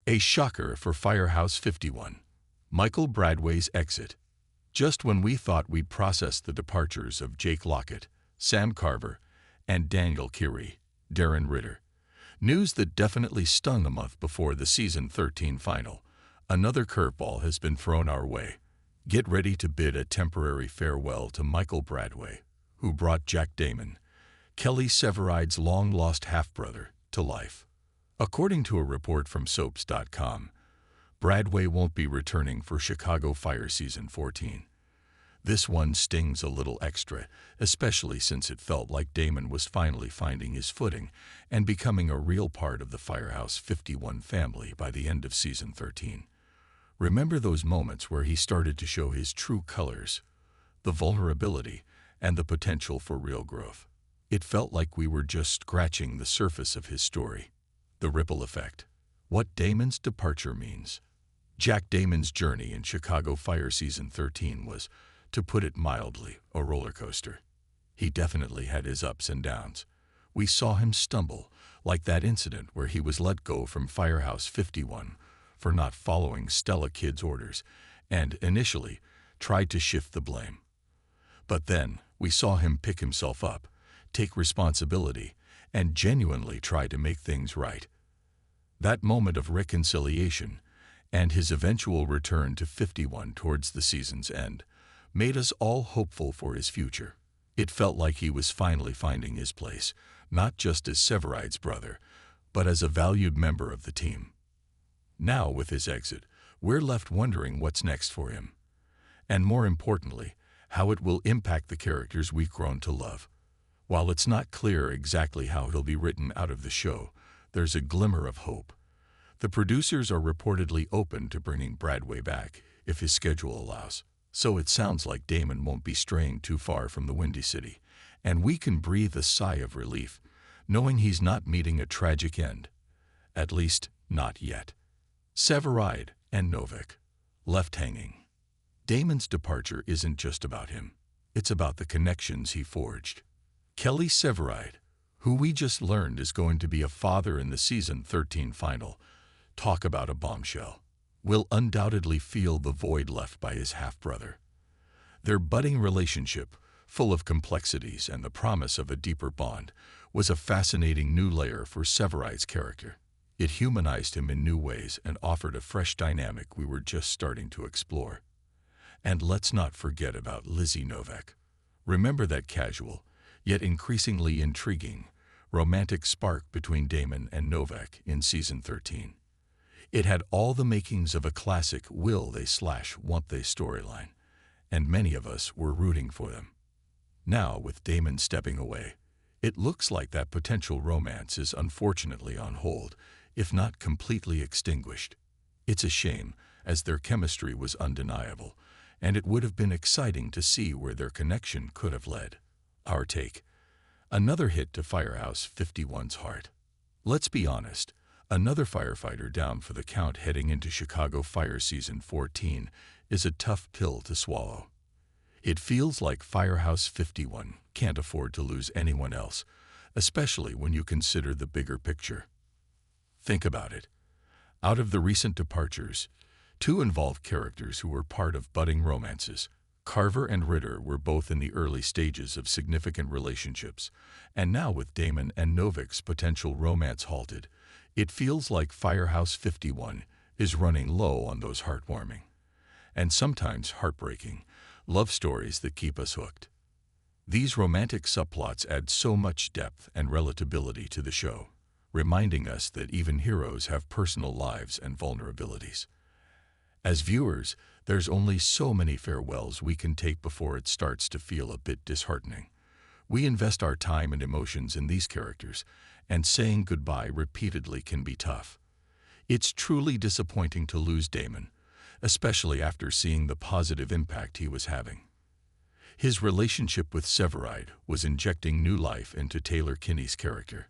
A shocker for Firehouse 51. Michael Bradway's exit. Just when we thought we'd processed the departures of Jake Lockett, Sam Carver, and Daniel Kiri, Darren Ritter. News that definitely stung a month before the season 13 final. Another curveball has been thrown our way. Get ready to bid a temporary farewell to Michael Bradway, who brought Jack Damon, Kelly Severide's long-lost half-brother, to life. According to a report from Soaps.com, Bradway won't be returning for Chicago Fire Season 14. This one stings a little extra, especially since it felt like Damon was finally finding his footing and becoming a real part of the Firehouse 51 family by the end of Season 13. Remember those moments where he started to show his true colors, the vulnerability, and the potential for real growth? It felt like we were just scratching the surface of his story. The ripple effect. What Damon's departure means. Jack Damon's journey in Chicago Fire Season 13 was, to put it mildly, a roller coaster. He definitely had his ups and downs. We saw him stumble, like that incident where he was let go from Firehouse 51 for not following Stella Kid's orders and, initially, tried to shift the blame. But then, we saw him pick himself up, take responsibility, and genuinely try to make things right. That moment of reconciliation, and his eventual return to 51 towards the season's end, made us all hopeful for his future. It felt like he was finally finding his place, not just as Severide's brother, but as a valued member of the team. Now, with his exit, we're left wondering what's next for him. And more importantly, how it will impact the characters we've grown to love. While it's not clear exactly how he'll be written out of the show, there's a glimmer of hope. The producers are reportedly open to bringing Bradway back, if his schedule allows. So it sounds like Damon won't be straying too far from the Windy City, and we can breathe a sigh of relief, knowing he's not meeting a tragic end. At least, not yet. Severide and Novak. Left hanging. Damon's departure isn't just about him. It's about the connections he forged. Kelly Severide, who we just learned is going to be a father in the Season 13 final, talk about a bombshell, will undoubtedly feel the void left by his half-brother. Their budding relationship, full of complexities and the promise of a deeper bond, was a fascinating new layer for Severide's character. It humanized him in new ways and offered a fresh dynamic we were just starting to explore. And let's not forget about Lizzie Novak. Remember that casual, yet increasingly intriguing, romantic spark between Damon and Novak in Season 13. It had all the makings of a classic will-they/won't they storyline, and many of us were rooting for them. Now, with Damon stepping away, it looks like that potential romance is unfortunately on hold, if not completely extinguished. It's a shame, as their chemistry was undeniable, and it would have been exciting to see where their connection could have led. Our take. Another hit to Firehouse 51's heart. Let's be honest, another firefighter down for the count heading into Chicago Fire Season 14 is a tough pill to swallow. It feels like Firehouse 51 can't afford to lose anyone else, especially when you consider the bigger picture. Think about it. Out of the recent departures, 2 involved characters who were part of budding romances. Carver and Ritter were both in the early stages of significant relationships, and now with Damon and Novak's potential romance halted, it feels like Firehouse 51 is running low on those heartwarming, and sometimes heartbreaking, love stories that keep us hooked. These romantic subplots add so much depth and relatability to the show, reminding us that even heroes have personal lives and vulnerabilities. As viewers, there's only so many farewells we can take before it starts to feel a bit disheartening. We invest our time and emotions in these characters, and saying goodbye repeatedly can be tough. It's truly disappointing to lose Damon, especially after seeing the positive impact he was having. His relationship with Severide was injecting new life into Taylor Kinney's character,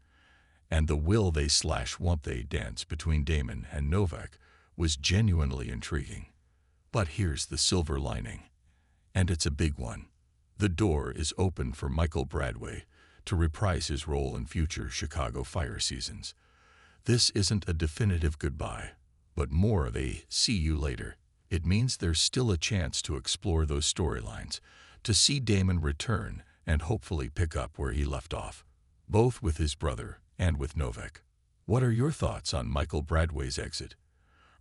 and the will-they/won't they dance between Damon and Novak was genuinely intriguing. But here's the silver lining, and it's a big one. The door is open for Michael Bradway to reprise his role in future Chicago Fire seasons. This isn't a definitive goodbye, but more of a see you later. It means there's still a chance to explore those storylines, to see Damon return and hopefully pick up where he left off, both with his brother and with Novak. What are your thoughts on Michael Bradway's exit?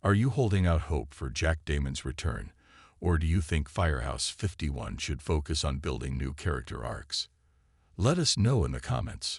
Are you holding out hope for Jack Damon's return, or do you think Firehouse 51 should focus on building new character arcs? Let us know in the comments.